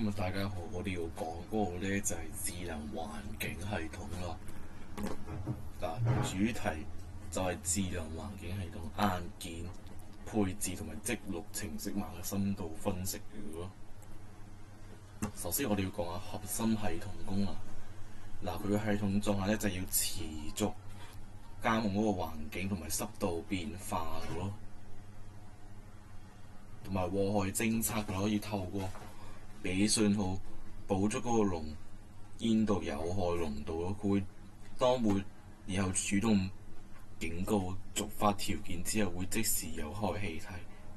咁大家好，我哋要講嗰個咧就係智能環境系統啦。主題就係智能環境系統硬件配置同埋記錄程式碼嘅深度分析嘅咯。首先我哋要講下核心系統功能。佢嘅系統狀態咧就要持續監控嗰個環境同埋濕度變化嘅咯，同埋禍害偵測可以透過俾信號捕捉嗰個濃煙度有害濃度咯。佢會然後主動警告觸發條件之後會即時有害氣體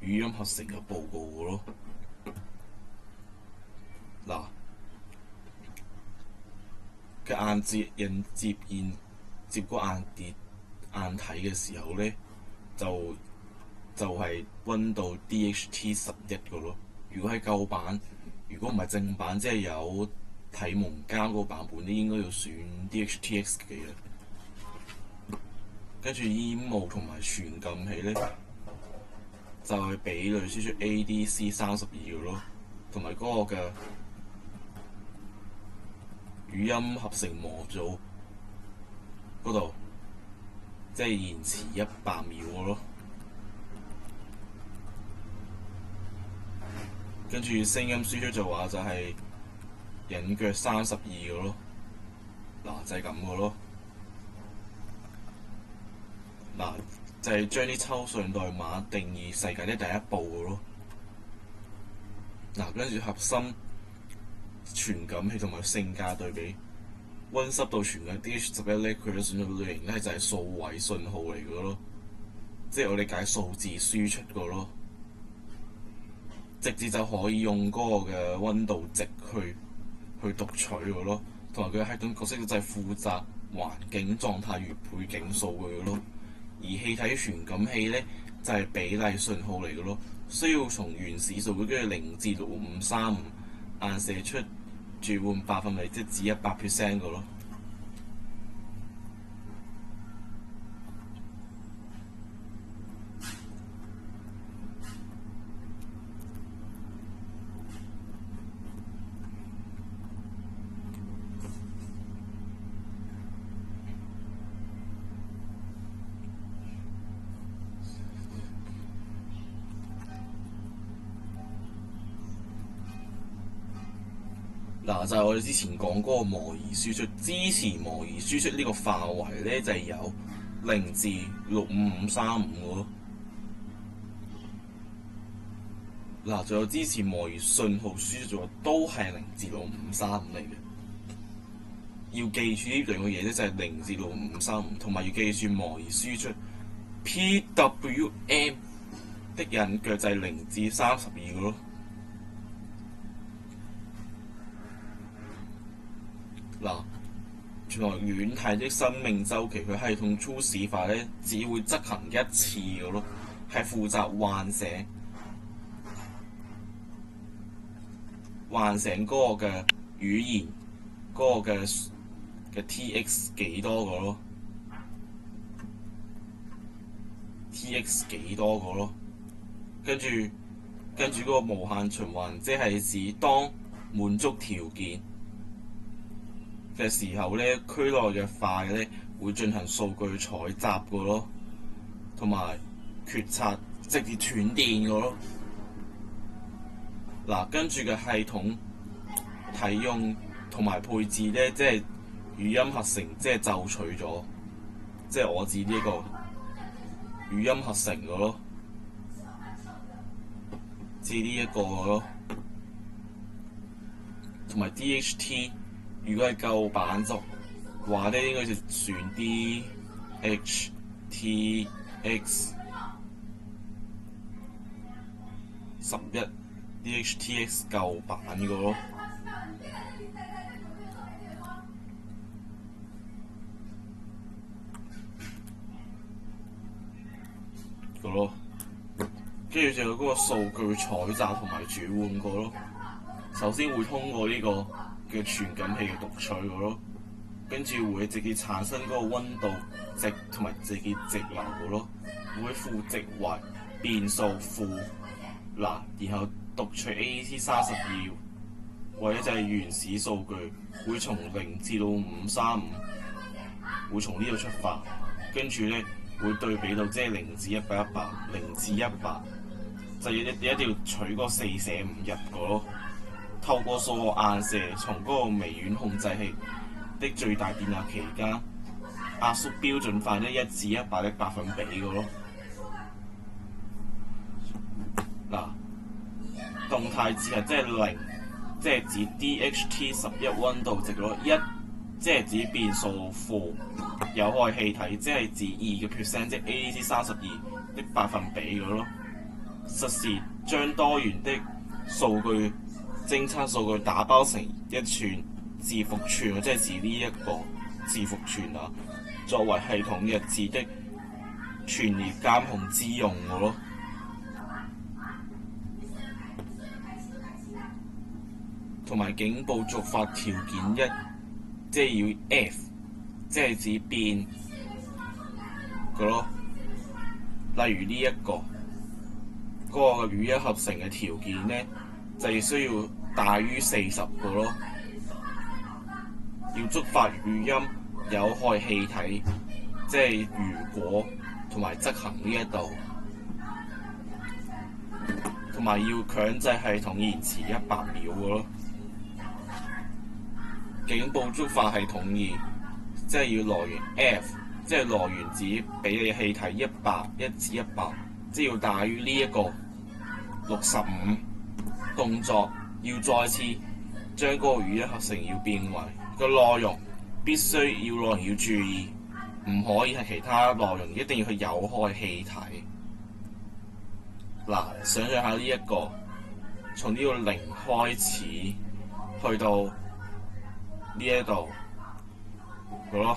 語音合成嘅報告嘅咯。嘅硬接個硬體嘅時候咧，就係溫度 DHT11嘅咯。如果係舊版，如果唔係正版，即係有睇蒙膠嗰個版本咧，應該要選 DHTX 嘅。跟住煙霧同埋傳感器咧，就係比類輸出 ADC32嘅咯，同埋嗰個嘅語音合成模組嗰度，即係延遲100秒嘅咯。跟住聲音輸出就話就係隱腳32嘅咯。就係咁嘅咯。就係將啲抽象代碼定義世界的第一步嘅咯。跟住核心傳感器同埋性價對比，溫濕度傳感 DH11咧，佢嘅信號類型咧就係數位信號嚟嘅咯，即係我哋解數字輸出嘅咯，直接就可以用嗰個嘅溫度值去讀取嘅咯，同埋佢嘅系統角色就係負責環境狀態與背景數據嘅咯。而氣體傳感器咧就係比例信號嚟嘅咯，需要從原始數據跟住0至6535硬射出轉換百分比，即至100% 嘅咯。就係我哋之前講嗰個模擬輸出，支持模擬輸出呢個範圍咧就係有0至65535嘅咯。仲有支持模擬信號輸出咗都係0至65535嚟嘅。要記住呢兩個嘢咧，就係0至65535，同埋要記住模擬輸出 PWM 的隱腳就係0至32嘅咯。原來軟體的生命週期，佢系統初始化咧，只會執行一次嘅咯，係負責喚醒嗰個嘅語言嗰個嘅 TX 幾多個咯，TX 幾多個咯，跟住嗰個無限循環，即係指當滿足條件嘅時候咧，區內嘅塊咧會進行數據採集嘅咯，同埋決策直接斷電嘅咯。跟住嘅系統體用同埋配置咧，即係語音合成，即係就取咗，即係我指呢個語音合成嘅咯，即係呢一個咯，同埋 DHT。如果係舊版就話咧，應該就選 DHTX11 DHTX 舊版嘅咯。跟住仲有嗰個數據採集同埋轉換個咯。首先會通過呢個嘅傳感器嘅讀取嘅咯，跟住會直接產生嗰個溫度值同埋直接直流嘅咯，會賦值為變數負然後讀取 ADC32 或者就係原始數據，會從0至到535，會從呢度出發，跟住咧會對比到即係0至100、0至100，就一定要取個4捨5入個咯。透過數學映射，從嗰個微軟控制器的最大電壓期間，壓縮標準化1至100的百分比個咯。嗱，動態字係即係0，即係指 DHT11 溫度值咯；1，即係指變數負有害氣體，即係指2%，即係 ADC32的百分比個咯。實時將多元的數據偵測數據打包成一串字符串，即係指呢一個字符串啊，作為系統日誌的全列監控之用嘅咯。同埋警報觸發條件1，即係要 F， 即係指變嘅咯。例如呢一個嗰個語音合成嘅條件咧，就係需要大於40個咯。要觸發語音有害氣體，即係如果同埋執行呢一度，同埋要強制系統延遲100秒嘅咯。警報觸發系統2，即係要來源 F， 即係來源指比例氣體1至100，即係要大於呢一個65。動作要再次將嗰個語音合成要變為個內容，必須內容要注意，唔可以係其他內容，一定要係有害氣體。嗱，想像下呢一個，從呢個0開始去到呢一度，好咯。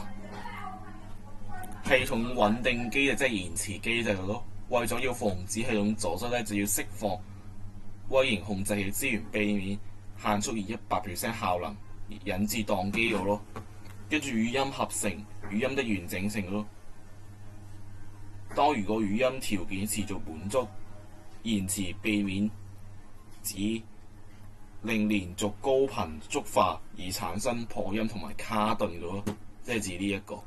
系統穩定機制即係延遲機制咯。為咗要防止系統阻塞咧，就要釋放微型控制器資源，避免限速而100% 效能引致宕機嘅咯。跟住語音合成，語音的完整性咯。當如果語音條件持續滿足，延遲避免指令連續高頻觸發而產生破音同埋卡頓嘅咯，即係指呢一個。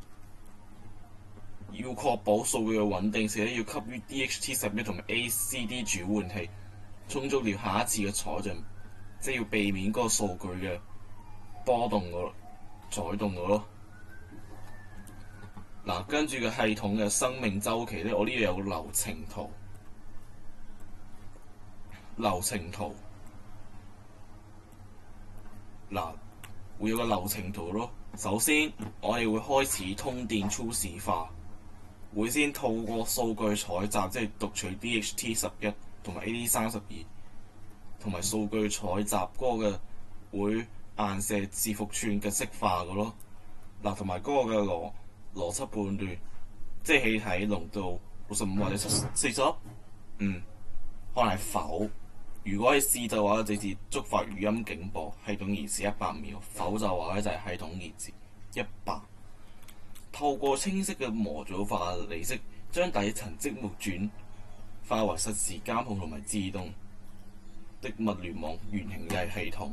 要確保數據嘅穩定性咧，要給予 DHT11 同埋 ACD 轉換器充足了下一次嘅採進，即係要避免嗰個數據嘅波動嘅載動嘅咯。嗱，跟住嘅系統嘅生命周期咧，我呢度有個流程圖。嗱，會有個流程圖咯。首先，我哋會開始通電初始化，會先透過數據採集，即係讀取 DHT11 同埋 AD32，同埋數據採集嗰個嘅會映射字符串嘅色化嘅咯。嗱，同埋嗰個嘅邏輯判斷，即係氣體濃度65或者40，可能係否。如果係是就話，直接觸發語音警報，系統延遲100秒；否就話咧就係系統延遲100。透過清晰嘅模組化理式，將底層積木轉化為實時監控同埋自動的物聯網原型嘅系統。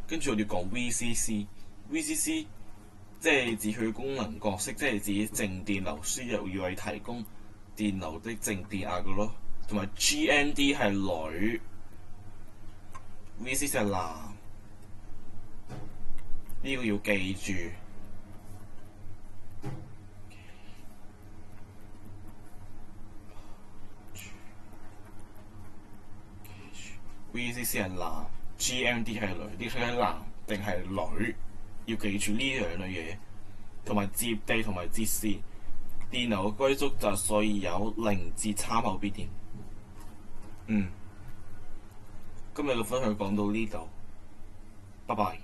跟住我哋講 VCC，VCC 即係指佢功能角色，即係指靜電流輸入要為提供電流的靜電壓嘅咯。同埋 GND 係女，VCC 係男，呢個要記住。VCC 係男，GND 係女，呢個係男定係女？要記住呢兩類嘢，同埋接地同埋接線電流嘅歸宿就所以有零至參考必點。今日嘅分享講到呢度，拜拜。